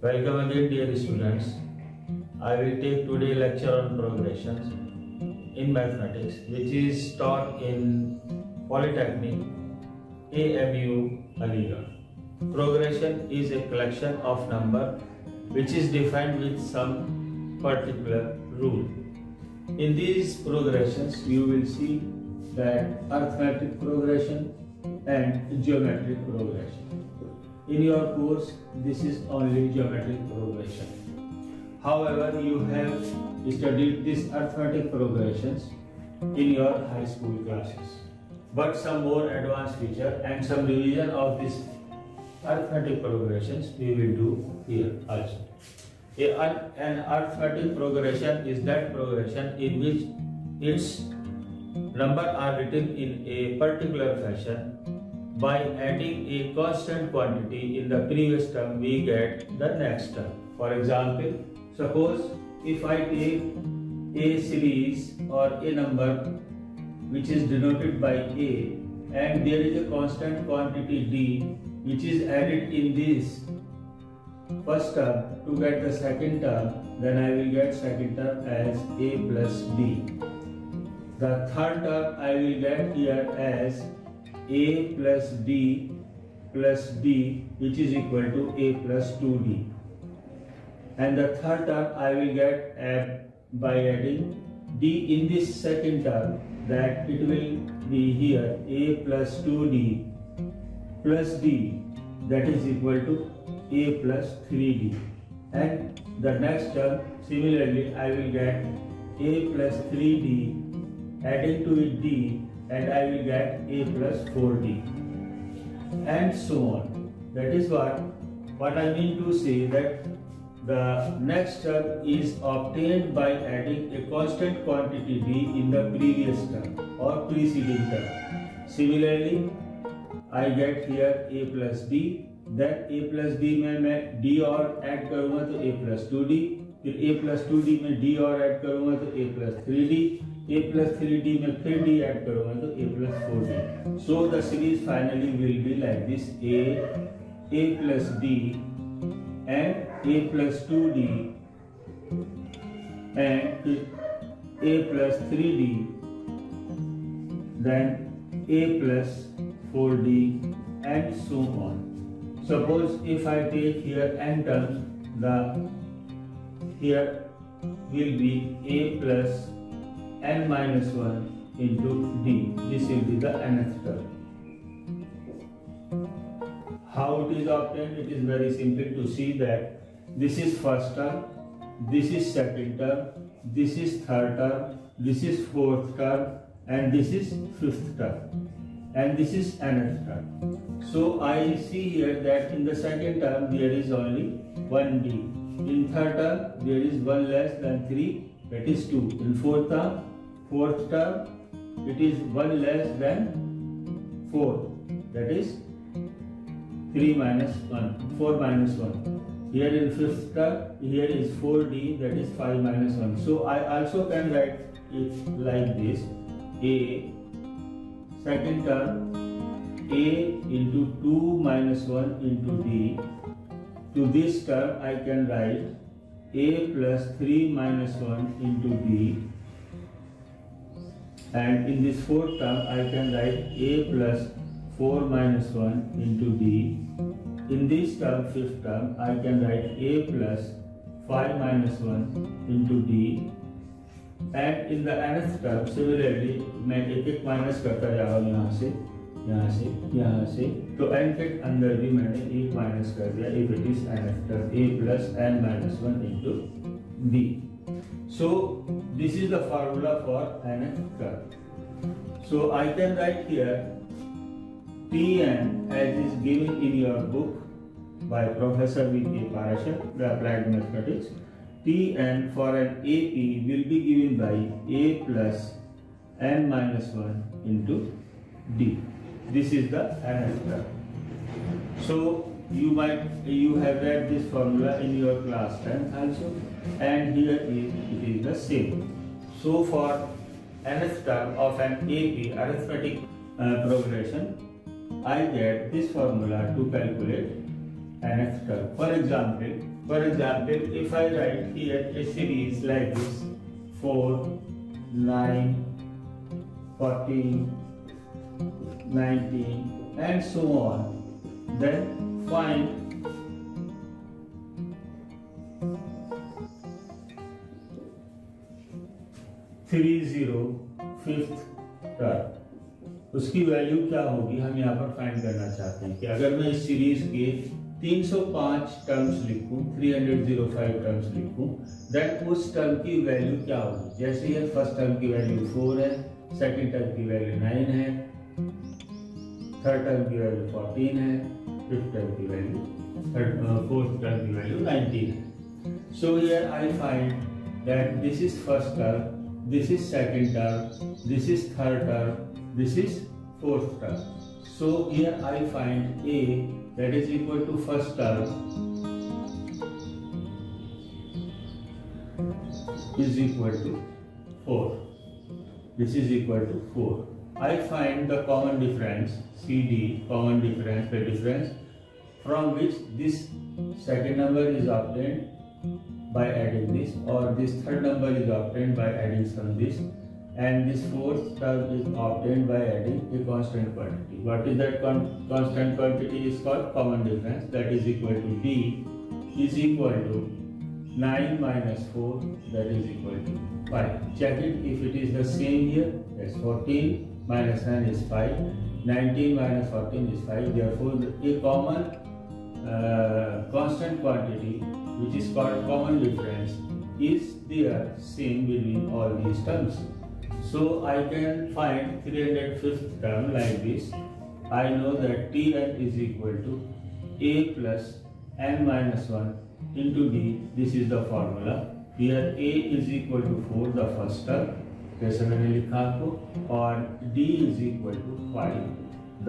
Welcome again, dear students. I will take today lecture on progressions in mathematics, which is taught in Polytechnic AMU Aligarh. Progression is a collection of number which is defined with some particular rule. In these progressions, you will see that arithmetic progression and geometric progression. In your course, this is only geometric progression. However, you have studied these arithmetic progressions in your high school classes. But some more advanced feature and some revision of these arithmetic progressions we will do here also. An arithmetic progression is that progression in which its numbers are written in a particular fashion. By adding a constant quantity in the previous term, we get the next term. For example, suppose if I take a series or a number which is denoted by A, and there is a constant quantity D which is added in this first term to get the second term, then I will get second term as A plus D. The third term I will get here as A plus D which is equal to A plus 2D. And the third term I will get by adding D in this second term, that it will be here A plus 2D plus D, that is equal to A plus 3D. And the next term similarly I will get A plus 3D, adding to it D, and I will get A plus 4D, and so on. That is what I mean to say, that the next term is obtained by adding a constant quantity D in the previous term or preceding term. Similarly, I get here A plus D, then A plus D में मैं D और add करूँगा तो A plus 2D, फिर A plus 2D में D और add करूँगा तो A plus 3D, A plus 3D में फिर D ऐड करूँगा तो A plus 4D. So the series finally will be like this: A plus D and A plus 2D and A plus 3D, then A plus 4D, and so on. Suppose if I take here n terms, here will be A plus n minus 1 into D. This will be the nth term. How it is obtained? It is very simple to see that this is first term, this is second term, this is third term, this is fourth term, and this is fifth term, and this is nth term. So I see here that in the second term there is only 1D. In third term there is 1 less than 3, that is 2. In fourth term it is 1 less than 4, that is 3 minus 1, 4 minus 1. Here in fifth term, here is 4D, that is 5 minus 1. So I also can write it like this: A, second term, A into 2 minus 1 into D. To this term I can write A plus 3 minus 1 into D. And in this fourth term I can write A plus 4 minus 1 into D. In this term, fifth term, I can write A plus 5 minus 1 into D. And in the nth term, similarly, मैं एक minus करता जा रहा हूँ यहाँ से, यहाँ से, यहाँ से. तो n के अंदर भी मैंने एक माइनस कर दिया. If it is nth term, A plus n minus 1 into D. So this is the formula for nth term. So I can write here Tn as is given in your book by Professor V.K. Parashar, the Applied Mathematics. Tn for an AP will be given by A plus n minus 1 into D. This is the nth term. So you have read this formula in your class 10 also, and here it is the same. So for nth term of an AP arithmetic progression, I get this formula to calculate nth term. For example, For example, if I write here a series like this 4, 9, 14, 19 and so on, then find fifth term, उसकी value क्या होगी हम यहाँ पर find करना चाहते हैं कि अगर मैं इस सीरीज के 305 टर्म्स लिखूं, 305 टर्म्स लिखूं, देन उस टर्म की वैल्यू क्या होगी। जैसे ये फर्स्ट टर्म की वैल्यू 4 है, सेकंड टर्म की वैल्यू 9 है, थर्ड टर्म की वैल्यू 14 है, फिफ्थ टर्म की वैल्यू फोर्थ टर्म की वैल्यू 19 है। So here I find that this is first term, this is second term, this is third term, this is fourth term. So here I find A, that is equal to first term is equal to 4. This is equal to 4. I find the common difference CD, common difference, the difference from which this second number is obtained by adding this, or this third number is obtained by adding some this, and this fourth term is obtained by adding a constant quantity. What is that constant quantity? Is called common difference. That is equal to D is equal to 9 minus 4, that is equal to 5. Check it if it is the same here. That's 14 minus 9 is 5, 19 minus 14 is 5. Therefore a common constant quantity, which is called common difference, is there same between all these terms. So I can find 305th term like this. I know that Tn is equal to A plus n minus 1 into D. This is the formula. Here A is equal to 4, the first term, जैसे मैंने लिखा आपको, और D is equal to 5,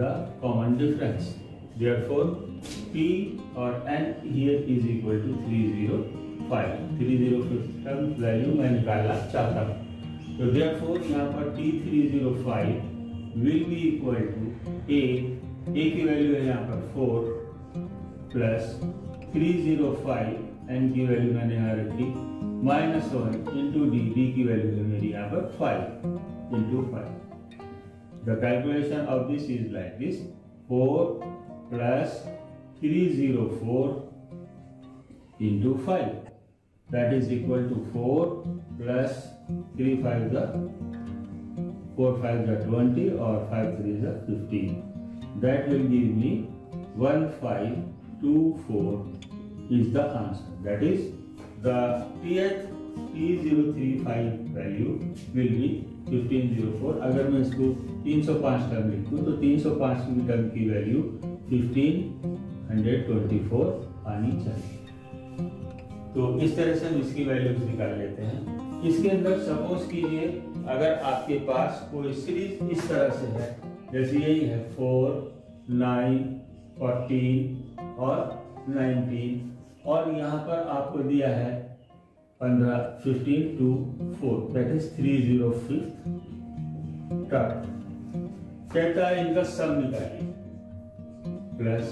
the common difference. Therefore P or n here is equal to 305. 305th term value मैं निकालना चाहता हूँ। तो therefore यहाँ पर T305 will be equal to A की वैल्यू है यहाँ पर 4 प्लस 305, n की वैल्यू मैंने यहाँ रखी -1 इंटू D की वैल्यू है मेरी यहाँ पर 5 into 5. The calculation of this is like this: 4 plus 304 into 5, that is equal to 4 plus 3 5 the 4 5 the 20, or 5 3 the 15. That will give me 1524 is the answer. That is the T035 value will be 1504. अगर मैं इसको 305 term लिखूं तो 305 term की value 1524 आनी चाहिए। तो इस तरह से हम इसकी वैल्यूज निकाल लेते हैं। इसके अंदर सपोज कीजिए अगर आपके पास कोई सीरीज इस तरह से है, जैसे यही है 4, 9, 14 और 19, और यहाँ पर आपको दिया है 15, 15 to 4, that is 305th term. कहता है इनका सम निकालिए, plus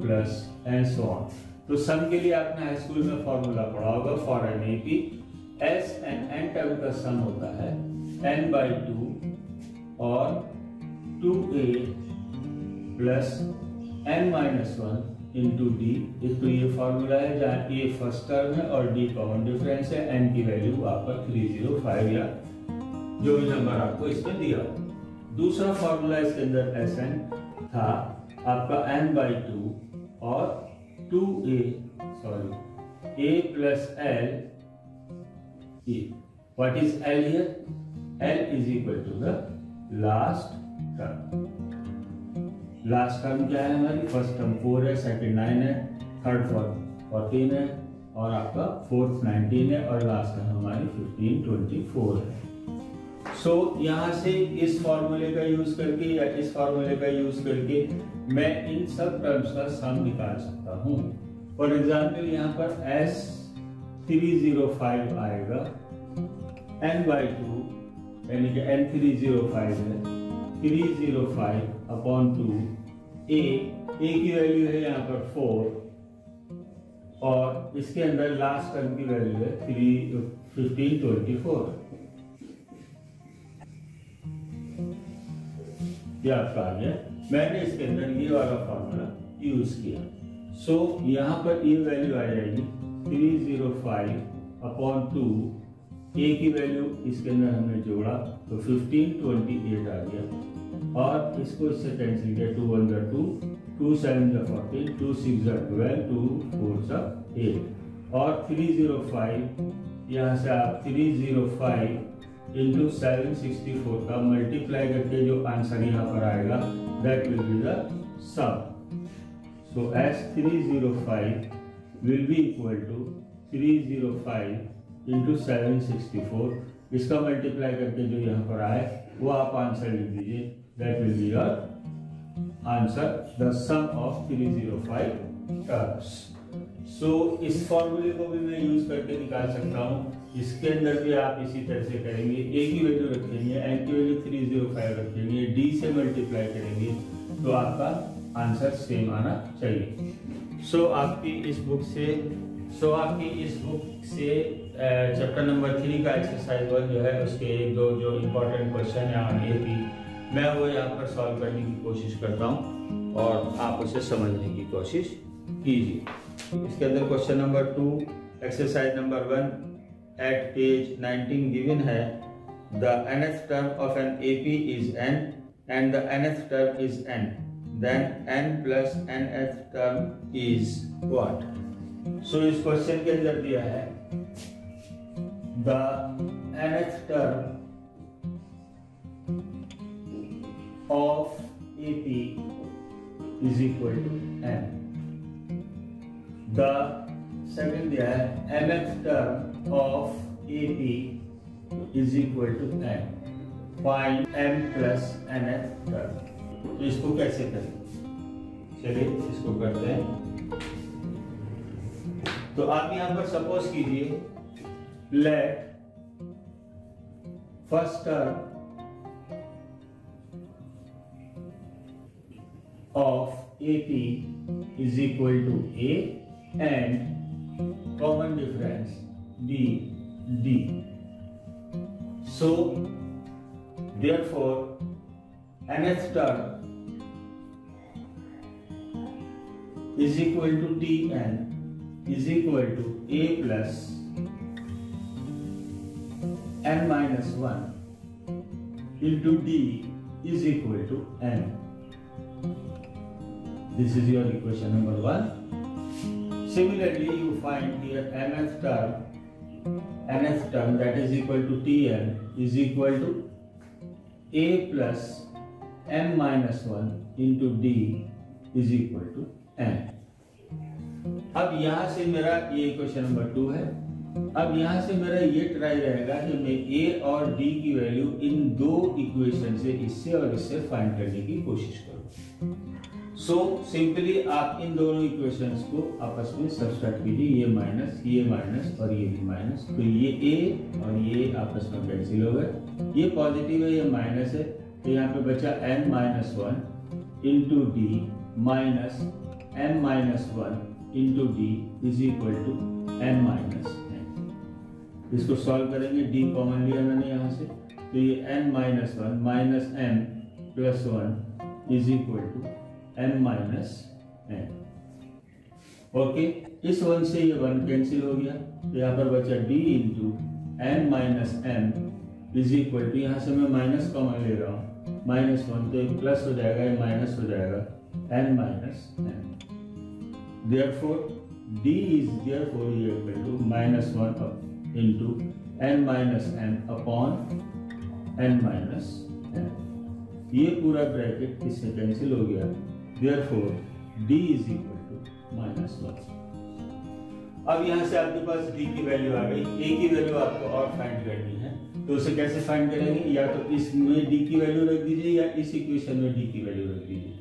plus and so on. तो सम के लिए आपने हाई स्कूल में फॉर्मूला पढ़ा होगा, for an AP S and n term का सम होता है n/2 और 2a plus n-1 into D. एक तो ये फॉर्मूला है जहाँ a फर्स्ट टर्म है और d कॉमन डिफरेंस है, n की वैल्यू आपका 305 या जो भी नंबर आपको इसमें दिया हो। दूसरा फॉर्मूला इसके अंदर Sn था आपका n/2 और 2a plus l e. What is l here? L is equal to the last term. Last term क्या है हमारी? फर्स्ट टर्म 4 है, सेकंड 9 है, थर्ड 14 है, और आपका फोर्थ 19 है, और लास्ट टर्म हमारी 1524 है। सो यहाँ से इस फॉर्मूले का यूज करके या इस फॉर्मूले का यूज करके मैं इन सब टर्म्स का सम निकाल सकता हूँ। फॉर एग्जाम्पल यहाँ पर S305 आएगा n/2, यानी कि n305 है 305/2 a की वैल्यू है यहाँ पर 4 और इसके अंदर लास्ट टर्म की वैल्यू है 1524। ये आपका आ गया। मैंने इसके अंदर ये वाला फॉर्मूला यूज किया। सो यहाँ पर ये वैल्यू आ जाएगी 305/2। ए की वैल्यू इसके अंदर हमने जोड़ा तो 1528 आ गया, और इसको इससे कैंसिल किया। 2 1 2, 2 7 14, 2 6 12, 2 4 8, और 305 यहाँ से आप 305 इंटू 764 का मल्टीप्लाई करके जो आंसर यहाँ पर आएगा that will be the sum. So S 305 will be equal to 305 into 764। इसका मल्टीप्लाई करके जो यहाँ पर आए वो आप आंसर लिख दीजिए। That will be your answer, the sum of 305 terms. So इस फॉर्मूले को भी मैं यूज करके निकाल सकता हूँ। इसके अंदर भी आप इसी तरह से करेंगे। ए की वैल्यू रखेंगे, एन की वैल्यू 305 रखेंगे, डी से मल्टीप्लाई करेंगे तो आपका आंसर सेम आना चाहिए। सो आपकी इस बुक से चैप्टर नंबर 3 का एक्सरसाइज 1 जो है उसके एक दो जो इम्पोर्टेंट क्वेश्चन है ऑन एपी मैं वो यहाँ पर सॉल्व करने की कोशिश करता हूँ और आप उसे समझने की कोशिश कीजिए। इसके अंदर question number 2 exercise number 1 at page 19 given है the nth term of an AP is n and the nth term is n, then n plus nth term is what? So इस क्वेश्चन के अंदर दिया है the nth term of AP is equal to n. The second दिया है mth term of AP is equal to n. Find m plus nth term. तो इसको कैसे करें? चलिए इसको करते हैं। तो आप यहाँ पर सपोज कीजिए let first term of AP is equal to A and common difference D. So therefore nth term is equal to Tn is equal to A plus n minus 1 into D is equal to n. This is your equation number 1. Similarly, you find here nth term that is equal to Tn is equal to A plus n minus 1 into D is equal to n. अब यहाँ से मेरा ये equation number 2 है। अब यहाँ से मेरा ये ट्राई रहेगा कि मैं A और D की वैल्यू इन दो इक्वेशन से इससे और इससे फाइंड करने की कोशिश करूँ। सो सिंपली आप इन दोनों इक्वेशंस को आपस में सब्सट्रैक्ट कीजिए, ये माइनस और ये भी माइनस, तो ये A और ये आपस में कैंसिल हो गए। ये पॉजिटिव है, ये माइनस है, तो यहाँ पे बचा n minus 1 into D minus n minus 1 into D is equal to n minus n। इसको सॉल्व करेंगे, D कॉमन लिया मैंने यहाँ से, तो ये n minus 1 minus m plus 1 is equal to n minus n। Okay, इस 1 से ये 1 कैंसिल हो गया, तो यहाँ पर बचा D into n minus m is equal to, यहाँ से मैं माइनस कॉमन ले रहा हूँ, -1 तो एक प्लस हो जाएगा, ये माइनस हो जाएगा, n minus n। Therefore D is therefore equal to -1 into n minus m upon n minus n। ये पूरा ब्रैकेट इससे कैंसिल हो गया, therefore D is equal to -1। अब यहाँ से आपके पास D की वैल्यू आ गई, A की वैल्यू आपको और फाइंड करनी है, तो उसे कैसे फाइंड करेंगे? या तो इसमें D की वैल्यू रख दीजिए या इस इक्वेशन में D की वैल्यू रख दीजिए।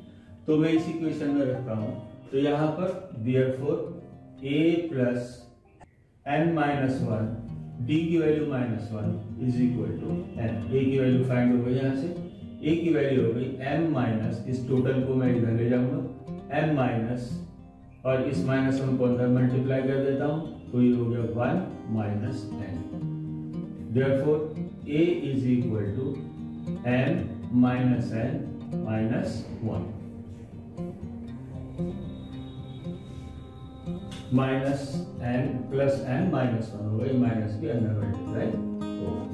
तो मैं इस इक्वेशन में रखता हूँ, तो यहाँ पर therefore A plus n minus 1 D की value -1 is equal to n। A की वैल्यू फाइंड हो गई, यहाँ से A की वैल्यू हो गई m माइनस, इस टोटल को मैं इधर ले जाऊंगा, m माइनस और इस -1 को अंदर मल्टीप्लाई कर देता हूं, तो ये हो गया 1 minus n। Therefore a is equal to m minus n minus 1 minus n plus n minus 1 होगा, ये माइनस के अंदर मल्टीप्लाई होगा।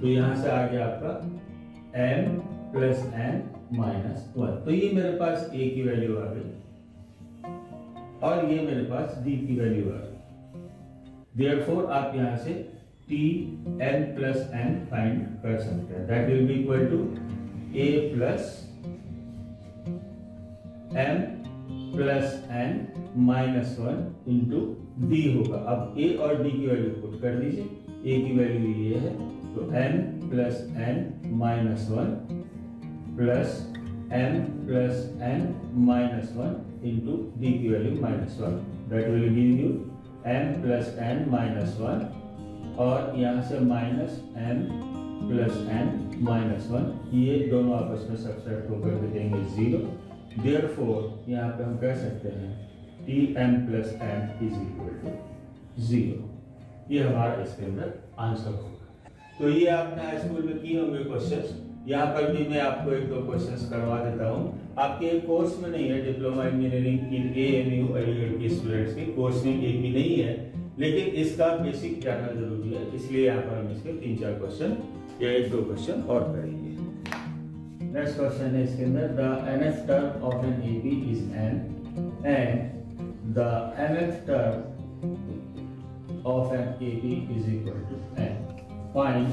तो यहां से आ गया आपका m प्लस n माइनस 1। तो ये मेरे पास a की वैल्यू आ गई और ये मेरे पास d की वैल्यू आ गई। देयरफॉर आप यहां से t n plus n find कर सकते हैं। That will be equal to a plus m plus n minus 1 into D होगा। अब a और d की वैल्यू पुट कर दीजिए। a की वैल्यू ये है, तो m plus n minus 1 plus m plus n minus 1 into d की value minus 1। That will give you m plus n minus 1 और यहाँ से minus m plus n minus 1, ये दोनों आपस में सब्ट्रैक्ट होकर के देंगे 0। देयरफॉर यहाँ पे हम कह सकते हैं Tm plus n is equal to 0। ये हमारा इसके अंदर आंसर होगा। तो ये आपने हाई स्कूल में किए होंगे क्वेश्चंस। यहाँ पर भी मैं आपको 1-2 क्वेश्चंस करवा देता हूँ। आपके कोर्स में नहीं है, diploma engineering in AMU Aligarh के स्टूडेंट्स के कोर्स में ये भी नहीं है, लेकिन इसका बेसिक जानना जरूरी है। इसलिए यहाँ पर हम इसके 3-4 क्वेश्चन या 1-2 क्वेश्चन और करेंगे। नेक्स्ट क्वेश्चन है इसके अंदर, the nth term of an AP इज n and the nth term of an AP is equal to n. Find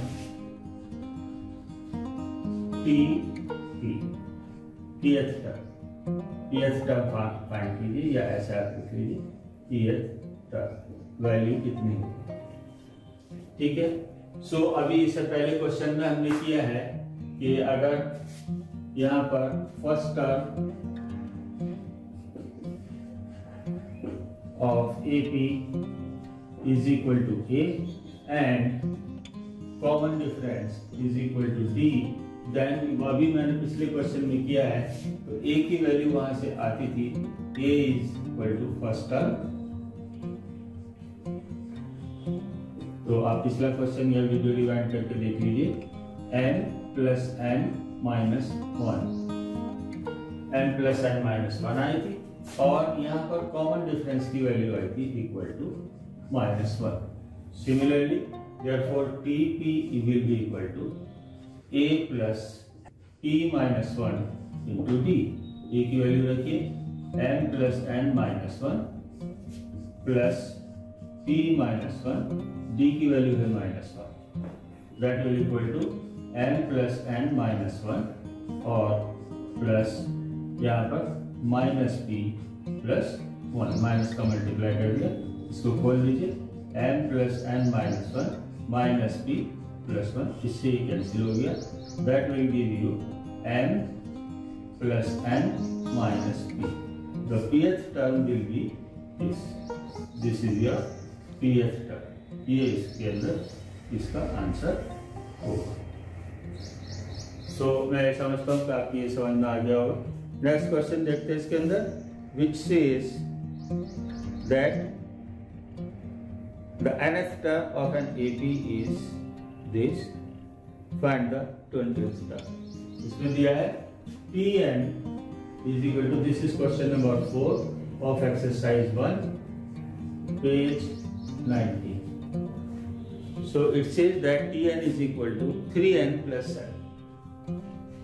Tth term find कीजिए, या ऐसा आप लिख लीजिए Tth term वैल्यू कितनी होगी। ठीक है। सो अभी इससे पहले क्वेश्चन में हमने किया है कि अगर यहाँ पर first term of AP is equal to A and common difference is equal to D, then अभी मैंने पिछले क्वेश्चन में किया है, तो A की वैल्यू वहां से आती थी A is equal to first term. तो आप पिछला क्वेश्चन या वीडियो रिवाइंड करके देख लीजिए। n plus n minus 1, n plus n minus 1 आई थी और यहाँ पर कॉमन डिफरेंस की वैल्यू आई थी equal to -1। Similarly therefore TP will be equal to A plus T minus 1 into D। A की वैल्यू रखिए n plus n minus 1 plus T minus 1, D की वैल्यू है -1। That will equal to n plus n minus 1 और plus यहाँ पर minus p plus 1, minus का multiply कर दिया, इसको खोल दीजिए n plus n minus 1 minus p plus 1, इससे ये कैंसिल हो गया। That will give you n plus n minus p। The pth term will B this is your pth term. ये इसके अंदर इसका आंसर होगा। सो मैं समझता हूँ कि आपको ये समझ में आ गया होगा। नेक्स्ट क्वेश्चन देखते हैं इसके अंदर, which says that the nth term of an AP is this. Find the 20th term. इसमें दिया है Tn is equal to, this is question number 4 of exercise 1, page 90. So it says that Tn is equal to 3n plus 7.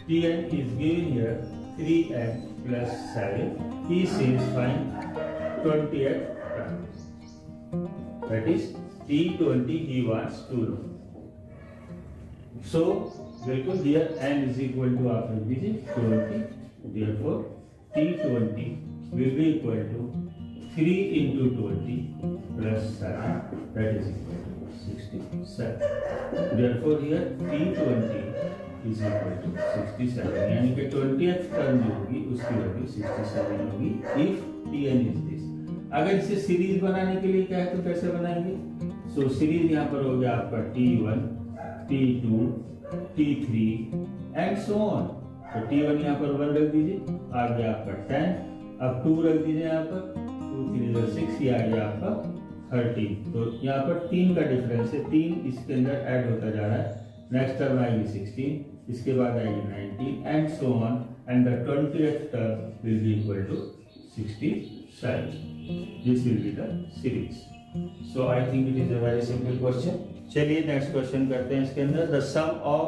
Tn is given here 3n plus 7. He says find 20th term. That is T20 he wants to know. So बिल्कुल here n is equal to आप लिख दीजिए 20. Therefore T20 will be equal to 3 into 20 plus 7. That is equal to 67. Therefore here T20 is equal to 67, यानी कि 20th term जो होगी उसकी value 67 होगी if Tn is this। अगर इसे सीरीज बनाने के लिए क्या है तो कैसे बनाएंगे? सो सीरीज यहाँ पर हो गया आपका T1, T2, T3 and so on. तो T1 यहाँ पर 1 रख दीजिए, आ गया आपका 10, अब 2 रख दीजिए यहाँ पर, तो 2 3 6, ये आ गया आपका 13। तो यहाँ पर 3 का डिफरेंस है, 3 इसके अंदर ऐड होता जा रहा है। नेक्स्ट टर्म आएगी 16, इसके बाद आएगी 19 and so on, and the 20th term will be equal to 67. This will be the series. So I think it is a very simple question. चलिए नेक्स्ट क्वेश्चन करते हैं इसके अंदर. The sum of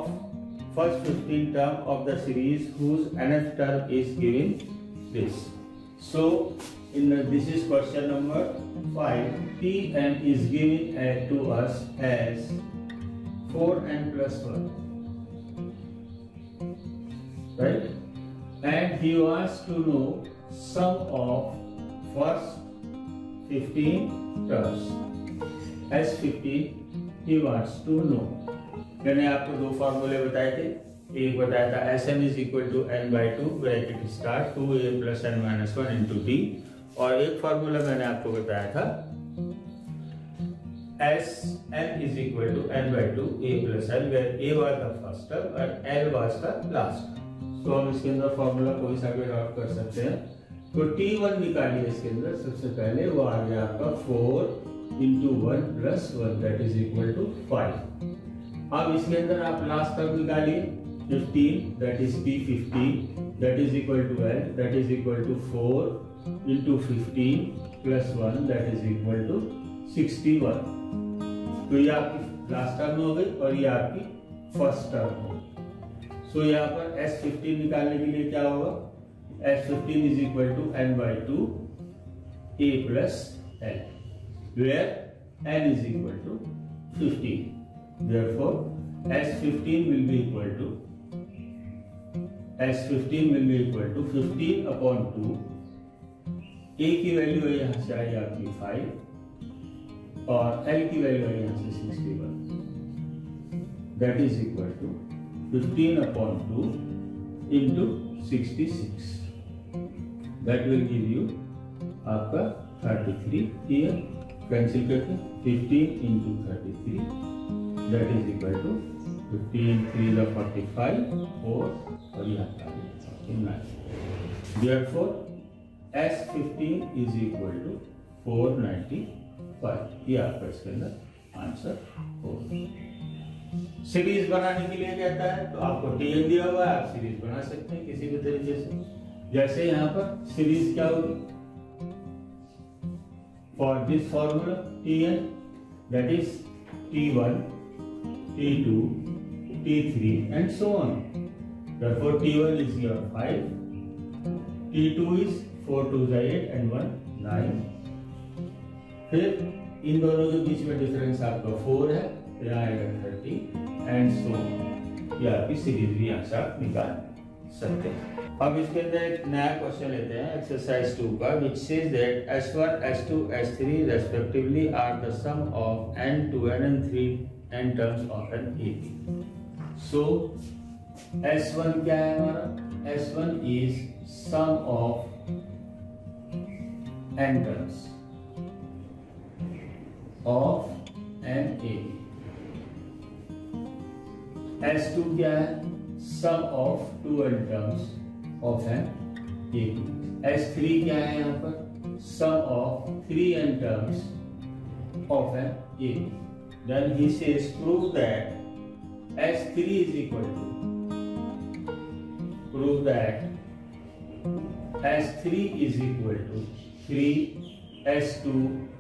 first 15 term of the series whose nth term is given this. So this is question number 5. Tn is given to us as 4n plus 1, right? And he wants to know sum of first 15 terms. S15 he wants to know. मैंने आपको दो फॉर्मूले बताए थे. एक बताया था Sn is equal to n by 2 bracket start 2a plus n minus 1 into t, और एक फॉर्मूला मैंने आपको बताया था Sn is equal to n by 2 a plus l, where a was the first term and l was the last term. तो हम इसके अंदर फॉर्मूला कोई सा भी ड्रॉ कर सकते हैं. तो T1 निकालिए इसके अंदर. सबसे पहले वो आ गया आपका 4 into 1 plus 1 that is equal to 5. अब इसके अंदर आप लास्ट टर्म निकालिए 15 that is P15 that is equal to L that is equal to 4 into 15 plus 1 that is equal to 61. तो ये आपकी लास्ट टर्म हो गई और ये आपकी फर्स्ट टर्म हो गई. सो यहाँ पर S15 निकालने के लिए क्या होगा? S15 is equal to n by 2 a plus l, where n is equal to 15. Therefore, S15 will be equal to 15 upon 2. A की वैल्यू है यहाँ से आई आपकी 5 और L की वैल्यू है यहाँ से 61. That is equal to 15 upon 2 into 66. That will give you आपका 33 here. कैंसिल करके 15 into 33 that is equal to 15 3 the 45 4 और यहाँ का 49. Therefore S15 is equal to 495. ये आपका इसके अंदर आंसर होगा. सीरीज बनाने के लिए कहता है तो आपको Tn दिया हुआ है, आप सीरीज बना सकते हैं किसी भी तरीके से. जैसे यहाँ पर सीरीज क्या होगी? For this formula Tn, that is T1, T2, T3 and so on. Therefore T1 is your 5, T2 is 4 2 is 8 and 1 9. फिर इन दोनों के बीच में डिफरेंस आपका 4 है, यहाँ आएगा 30 and so on. ये आपकी सीरीज भी यहाँ से आप निकाल सकते हैं. अब इसके अंदर एक नया क्वेश्चन लेते हैं एक्सरसाइज 2 का, which says that S1, S2, S3 respectively are the sum of n2, n and 3 n terms of an AP. So S1 क्या है हमारा? S1 is sum of n terms of an AP. S2 क्या है? Sum of 2n terms of an AP. S3 क्या है यहाँ पर? Sum of 3n terms of an AP. Then he says prove that S3 is equal to, prove that S3 is equal to 3S2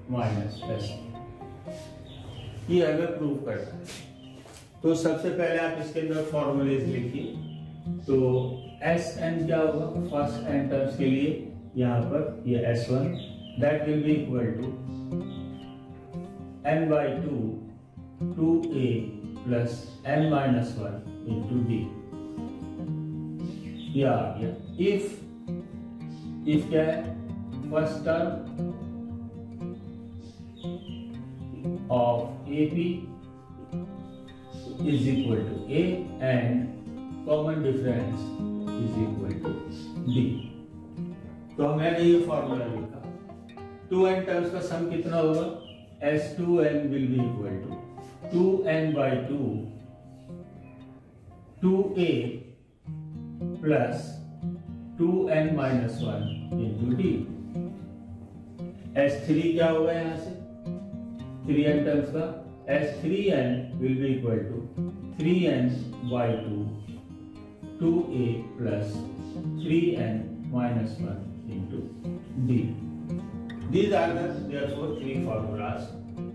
minus S1. ये हमें prove करना है. तो सबसे पहले आप इसके अंदर फॉर्मूलेज लिखिए. तो Sn क्या होगा? फर्स्ट n टर्म्स के लिए यहाँ पर ये S1 that will be equal to n by 2 2a plus n minus 1 into d. ये आ गया. if क्या है? First term of AP is equal to A and common difference is equal to D. तो मैंने ये फॉर्मूला लिखा. 2n terms का सम कितना होगा? S2n will be equal to 2n by 2 2a plus 2n minus 1 into D. S3 क्या होगा यहाँ से 3n टर्म्स का S3n will be equal to 3n by 2 2a plus 3n minus 1 into d. These are the therefore three formulas.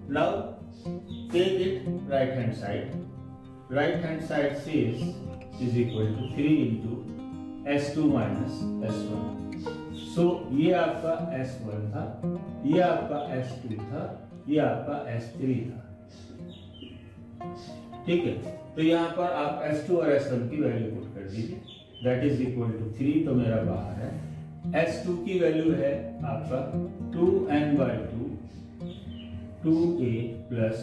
Now take it right hand side. Right hand side says is equal to 3 into S2 minus S1. So ये आपका S1 था, ये आपका S2 था, ये आपका S3 था। ठीक है, तो यहाँ पर आप S2 और S1 की वैल्यू पुट कर दीजिए। दैट इज इक्वल टू 3 तो मेरा बाहर है। S2 की वैल्यू है आपका 2n by 2 2a plus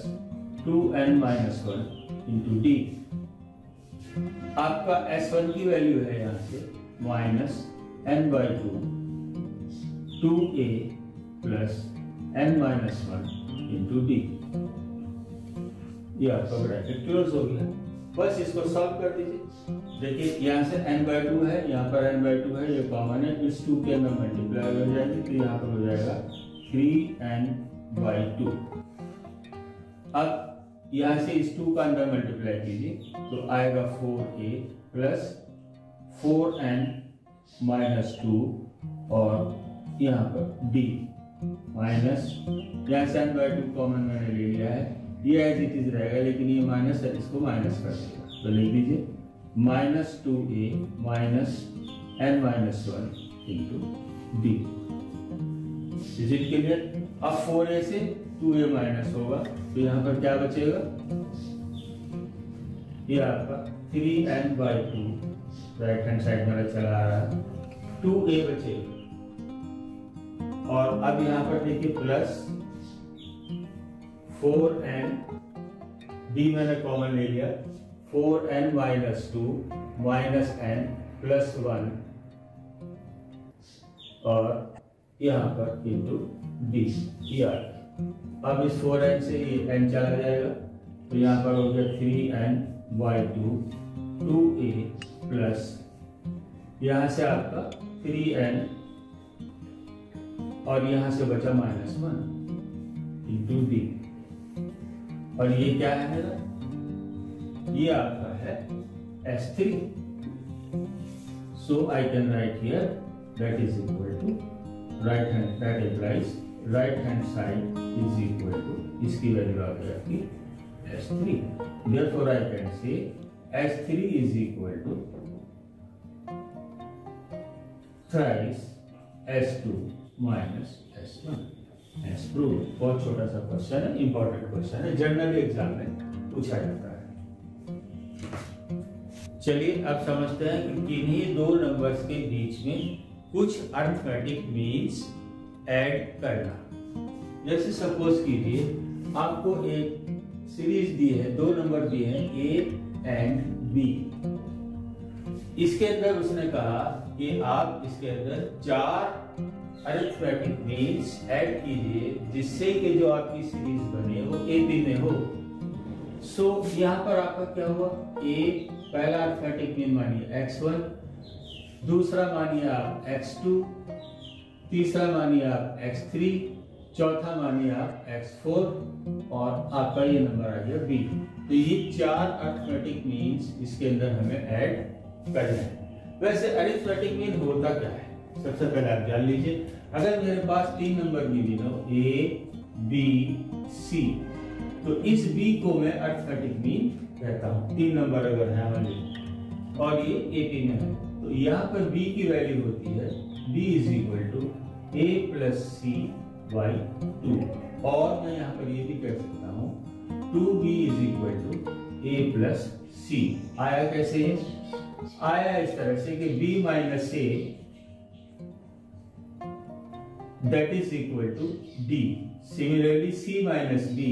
2n minus 1 into d। आपका S1 की वैल्यू है यहाँ से minus n by 2 2a plus n minus 1 into d। ये आपका ब्रैकेट क्लोज हो गया। बस इसको सॉल्व कर दीजिए। देखिए यहाँ से n by 2 है, यहाँ पर n by 2 है, ये कॉमन है, इस 2 के अंदर मल्टीप्लाई हो जाएगी तो यहाँ पर हो जाएगा 3n by 2। अब यहाँ से इस 2 का अंदर मल्टीप्लाई कीजिए तो आएगा 4a प्लस 4n माइनस 2 और यहाँ पर d माइनस, यहाँ से n by 2 कॉमन मैंने ले लिया है, ये एज इट इज रहेगा लेकिन ये माइनस है, इसको माइनस कर देगा तो लिख दीजिए minus 2a minus n minus 1 into D. Is it clear? अब 4a से 2a माइनस होगा तो यहाँ पर क्या बचेगा, ये आपका 3n by 2 right hand side में चला आ रहा है, 2a बचेगा। और अब यहाँ पर देखिए प्लस 4n, d मैंने कॉमन ले लिया, 4n minus 2 minus n plus 1 और यहाँ पर इंटू डी। अब इस 4n से ये n चला जाएगा तो यहाँ पर हो गया 3n by 2 2a प्लस यहाँ से आपका 3n और यहाँ से बचा माइनस 1 इंटू डी। और ये क्या है मेरा, ये आपका है S3। So I can write here that is equal to right hand, that implies right hand side is equal to, इसकी वैल्यू आ गई आपकी S3। Therefore I can say S3 is equal to thrice S2 minus S1। As proved. बहुत छोटा सा question है, important question है, जनरली एग्जाम में पूछा जाता है। चलिए अब समझते हैं कि किन्हीं दो नंबर्स के बीच में कुछ अरिथमेटिक मीन्स ऐड करना। जैसे सपोज कीजिए आपको एक सीरीज दी है, दो नंबर दिए हैं A एंड B। इसके अंदर उसने कहा कि आप इसके अंदर 4 अरिथमेटिक मीन्स ऐड कीजिए जिससे कि जो आपकी सीरीज बने वो AB में हो। सो यहाँ पर आपका क्या हुआ, A पहला अरिथमेटिक मीन मानिए x1, दूसरा मानिए आप x2, तीसरा मानिए आप x3, चौथा मानिए आप x4 और आपका ये नंबर आ गया B। तो ये 4 अरिथमेटिक मीन्स इसके अंदर हमें ऐड करना है। वैसे अरिथमेटिक मीन होता क्या है, सबसे पहले आप जान लीजिए। अगर मेरे पास 3 नंबर गिवन हो A, B, C, तो इस B को मैं अरिथमेटिक मीन कहता हूँ। 3 नंबर अगर है हमारे और ये AP में है तो यहाँ पर B की वैल्यू होती है B is equal to A plus C by 2। और मैं यहाँ पर ये भी कह सकता हूँ 2B is equal to A plus C। आया कैसे है, आया इस तरह से कि B minus A that is equal to D. Similarly, C minus B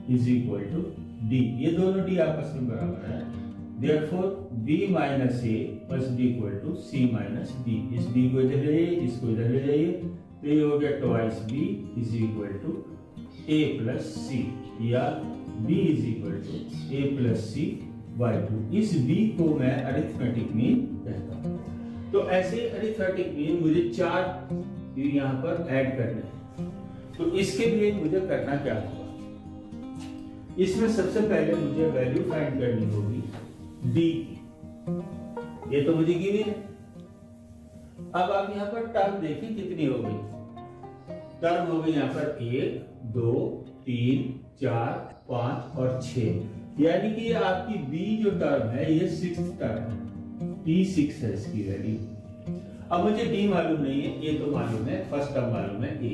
is equal to D. ये दोनों D आपस में बराबर है। Therefore, B minus A must be equal to C minus D. इस B को इधर ले जाइए, इसको इधर ले जाइए, तो ये हो गया twice B is equal to A plus C, या B is equal to A plus C by 2। इस B को मैं अरिथमेटिक मीन कहता हूँ। तो ऐसे अरिथमेटिक मीन मुझे 4 ये यहाँ पर ऐड करने हैं। तो इसके लिए मुझे करना क्या होगा, इसमें सबसे पहले मुझे वैल्यू फाइंड करनी होगी डी की। ये तो मुझे गिवन है। अब आप यहाँ पर टर्म देखिए कितनी हो गई। टर्म हो गई यहाँ पर 1 2 3 4 5 और 6, यानी कि ये आपकी बी जो टर्म है ये 6th टर्म है, T6 है इसकी वैल्यू। अब मुझे डी मालूम नहीं है, ए तो मालूम है, फर्स्ट टर्म मालूम है ए,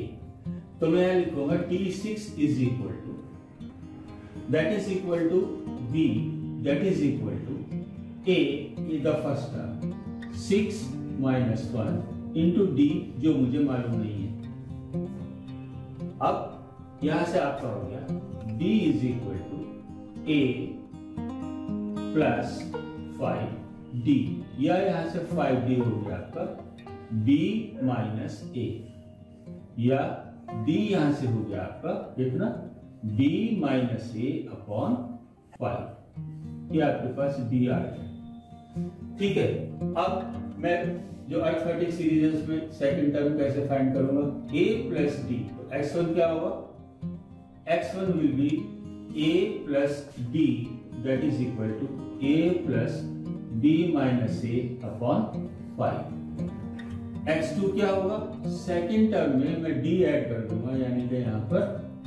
तो मैं यहां लिखूंगा T6 is equal to, that is equal to B, that is equal to A is the first term 6 minus 1 into D जो मुझे मालूम नहीं है। अब यहां से आपका हो गया D is equal to A plus 5d, या यहां से 5d हो गया आपका b माइनस ए, या d यहां से हो गया आपका कितना b माइनस ए अपॉन 5, ये आपके पास d आ गया। ठीक है, अब मैं जो अरिथमेटिक सीरीज में सेकंड टर्म कैसे फाइंड करूंगा, a प्लस डी, तो x1 क्या होगा, x1 will be a plus D, that is equal to a plus b minus A upon 5। x2 क्या होगा, सेकंड टर्म में मैं d ऐड कर दूंगा, यानी कि यहां पर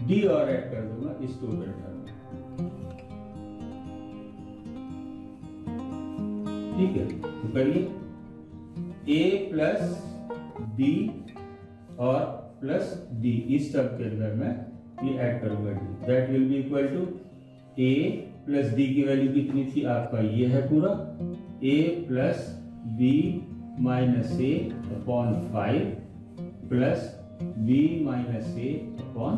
d और ऐड कर दूंगा इस टोटल टर्म में। ठीक है, तो करिए a प्लस b और प्लस d, इस टर्म के अंदर मैं ये ऐड करूंगा d, that will be equal to a plus D की वैल्यू कितनी थी आपका, ये है पूरा a plus b minus A upon 5 plus b minus A upon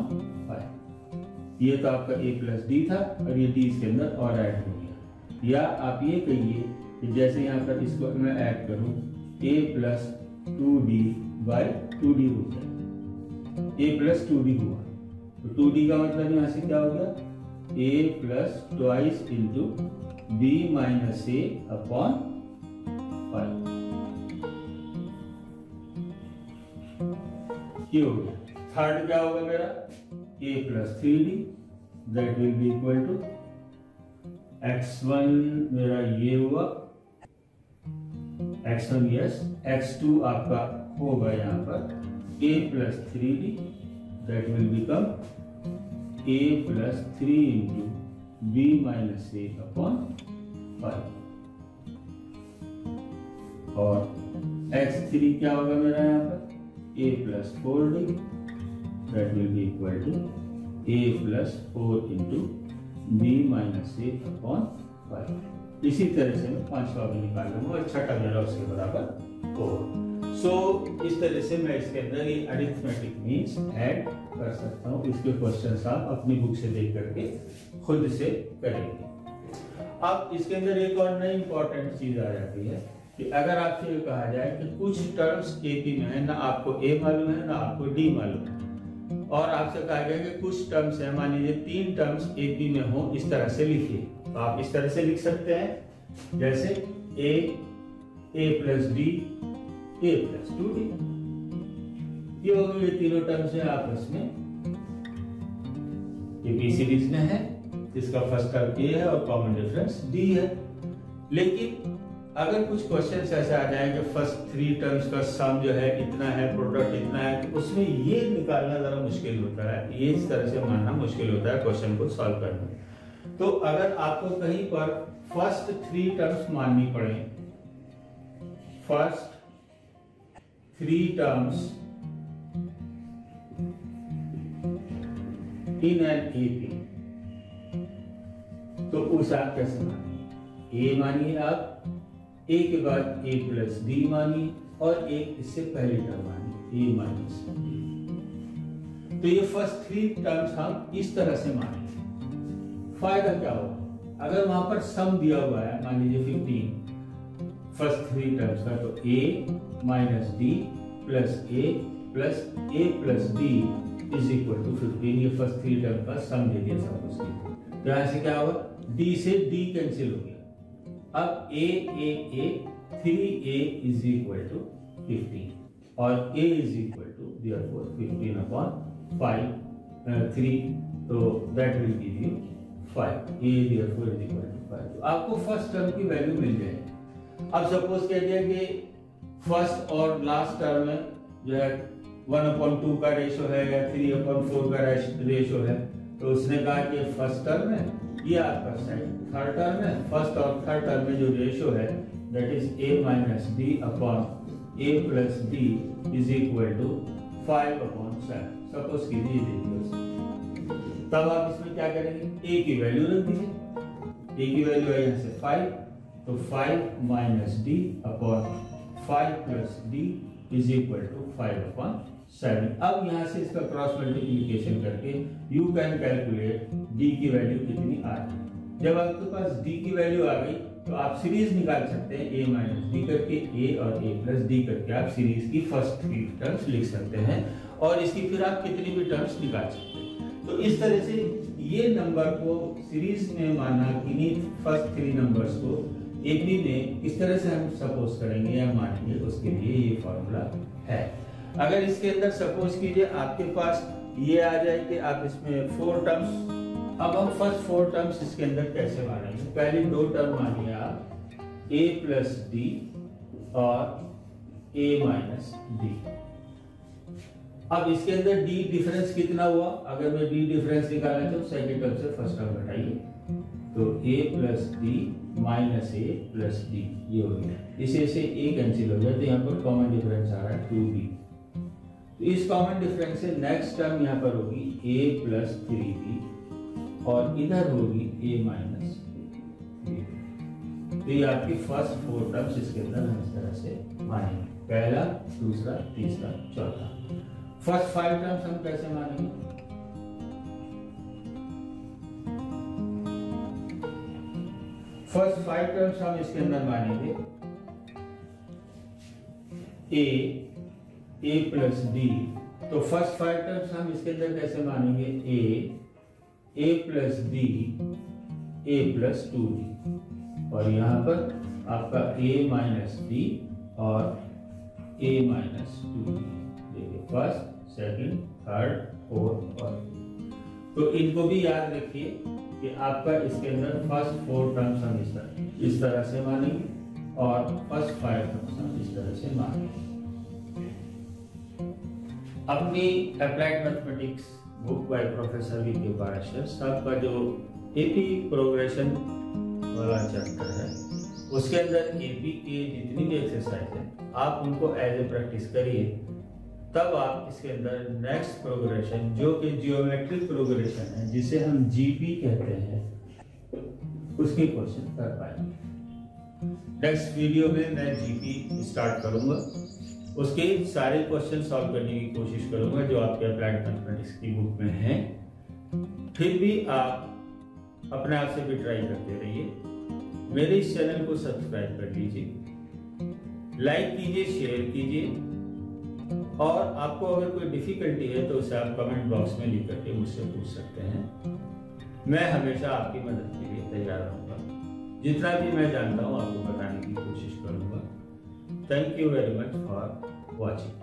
5, ये तो आपका a प्लस डी था और ये d इसके अंदर और ऐड हो गया। या आप ये कहिए कि जैसे यहाँ पर इसको मैं ऐड करूं a plus 2d by 2d हो जाए, a प्लस 2d हुआ, तो 2d का मतलब यहाँ से क्या हो गया, a plus twice into b minus A upon 5, ये हो गया। थर्ड क्या होगा मेरा, a plus 3d, that will be equal to x1 मेरा ये हुआ, x1 यस, x2 आपका होगा यहाँ पर a plus 3d, that will become a plus 3 into b minus A upon 5, और x3 क्या होगा मेरा यहाँ पर a plus 4d, that will be equal to a plus 4 into b minus A upon 5। इसी तरह से मैं पांचवा भी निकाल लूंगा और छठा मेरा उसके बराबर होगा। सो इस तरह से मैं इसके अंदर ये अरिथमेटिक मीन्स ऐड कर सकता हूँ। इसके क्वेश्चंस आप अपनी बुक से देख करके खुद से करेंगे। अब इसके अंदर एक और नई इंपॉर्टेंट चीज आ जाती है कि अगर आपसे ये कहा जाए कि कुछ टर्म्स एपी में है, ना आपको ए मालूम है ना आपको डी मालूम है, और आपसे कहा गया कि कुछ टर्म्स है, मान लीजिए 3 टर्म्स एपी में हो, इस तरह से लिखिए, तो आप इस तरह से लिख सकते हैं जैसे ए प्लस डी, ए प्लस 2d, ये हो गए, ये तीनों टर्म्स है आपस में, ये बी सीरीज में है, इसका फर्स्ट टर्म ए है और कॉमन डिफरेंस डी है। लेकिन अगर कुछ क्वेश्चन ऐसे आ जाए कि फर्स्ट 3 टर्म्स का सम जो है इतना है, प्रोडक्ट इतना है, तो उसमें ये निकालना जरा मुश्किल होता है, ये इस तरह से मानना मुश्किल होता है क्वेश्चन को सॉल्व करना। तो अगर आपको कहीं पर फर्स्ट 3 टर्म्स माननी पड़े, first 3 terms in an AP, तो उस आप कैसे मानिए, ए मानिए आप, ए के बाद ए प्लस डी मानिए, और एक इससे पहले टर्म मानिए ए माइनस डी। तो ये फर्स्ट 3 टर्म्स हम इस तरह से मानेंगे। फायदा क्या होगा, अगर वहां पर सम दिया हुआ है, मान लीजिए 15 फर्स्ट 3 टर्म्स का, तो a minus D plus A plus D is equal to 15, ये फर्स्ट 3 टर्म का सम दे दिया सब कुछ। तो यहां से क्या होगा, d से d कैंसिल हो गया, अब a 3a is equal to 15 और a is equal to therefore 15/3, तो that will give you 5. A therefore is equal to 5. तो आपको फर्स्ट टर्म की वैल्यू मिल जाएगी. अब सपोज कह दिया कि फर्स्ट और लास्ट टर्म में जो है 1/2 का रेशो है या 3/4 का रेशो है, तो उसने कहा कि फर्स्ट टर्म है, ये आपका सेकंड थर्ड टर्म है. फर्स्ट और थर्ड टर्म में जो रेशो है that is a minus d upon a plus d is equal to 5/7. Suppose कीजिए देखिए, तब आप इसमें क्या करेंगे, a की वैल्यू रख दीजिए. a की वैल्यू है यहाँ से 5, तो 5 minus d upon 5 plus d is equal to 5/7. अब यहाँ से इसका क्रॉस मल्टीप्लिकेशन करके यू कैन कैलकुलेट d की वैल्यू कितनी आ रही है. जब आपके पास d की वैल्यू आ गई तो आप सीरीज निकाल सकते हैं a माइनस डी करके, a और a प्लस डी करके आप सीरीज की फर्स्ट 3 टर्म्स लिख सकते हैं और इसकी फिर आप कितनी भी टर्म्स निकाल सकते हैं. तो इस तरह से ये नंबर को सीरीज में माना किन्हीं फर्स्ट 3 नंबर्स को AB में किस तरह से हम सपोज करेंगे या मानेंगे, उसके लिए ये फॉर्मूला है. अगर इसके अंदर सपोज कीजिए आपके पास ये आ जाए कि आप इसमें 4 टर्म्स, अब हम फर्स्ट 4 टर्म्स इसके अंदर कैसे मानेंगे. पहली 2 टर्म मानिए आप a प्लस डी और a माइनस डी. अब इसके अंदर d डिफरेंस कितना हुआ, अगर मैं d डिफरेंस निकालना चाहूँ सेकंड टर्म से फर्स्ट टर्म घटाइए, तो a plus D minus a plus D ये हो गया. इसे से a कैंसिल हो जाए तो यहाँ पर कॉमन डिफरेंस आ रहा है 2b. तो इस कॉमन डिफरेंस से नेक्स्ट टर्म यहाँ पर होगी a प्लस 3b और इधर होगी a माइनस 3b. तो ये आपकी फर्स्ट 4 टर्म्स इसके अंदर हम इस तरह से मानेंगे, पहला, दूसरा, तीसरा, चौथा. फर्स्ट 5 टर्म्स हम कैसे मानेंगे, फर्स्ट 5 टर्म्स हम इसके अंदर मानेंगे a प्लस डी. तो फर्स्ट 5 टर्म्स हम इसके अंदर कैसे मानेंगे, a plus D, a plus 2d और यहाँ पर आपका a माइनस डी और a माइनस 2d. देखिए फर्स्ट, सेकंड, थर्ड, फोर्थ और तो इनको भी याद रखिए कि आपका इसके अंदर फर्स्ट 4 टर्म्स हम इस तरह से मानेंगे और फर्स्ट 5 टर्म्स हम इस तरह से मानेंगे. अपनी applied mathematics book by professor VK. Parashar साहब का जो एपी प्रोग्रेशन वाला चैप्टर है उसके अंदर एपी के जितनी भी एक्सरसाइज है आप उनको एज ए प्रैक्टिस करिए, तब आप इसके अंदर नेक्स्ट प्रोग्रेशन जो कि जियोमेट्रिक प्रोग्रेशन है जिसे हम जीपी कहते हैं उसके क्वेश्चन कर पाएंगे. नेक्स्ट वीडियो में मैं जीपी स्टार्ट करूंगा, उसके सारे क्वेश्चन सॉल्व करने की कोशिश करूंगा जो आपके अप्लाइड मैथमेटिक्स की बुक में हैं. फिर भी आप अपने आप से भी ट्राई करते रहिए. मेरे इस चैनल को सब्सक्राइब कर लीजिए, लाइक कीजिए, शेयर कीजिए और आपको अगर कोई डिफिकल्टी है तो उसे आप कमेंट बॉक्स में लिख करके मुझसे पूछ सकते हैं. मैं हमेशा आपकी मदद के लिए तैयार रहूंगा. जितना भी मैं जानता हूं आपको बताने की कोशिश करूंगा. Thank you very much for watching.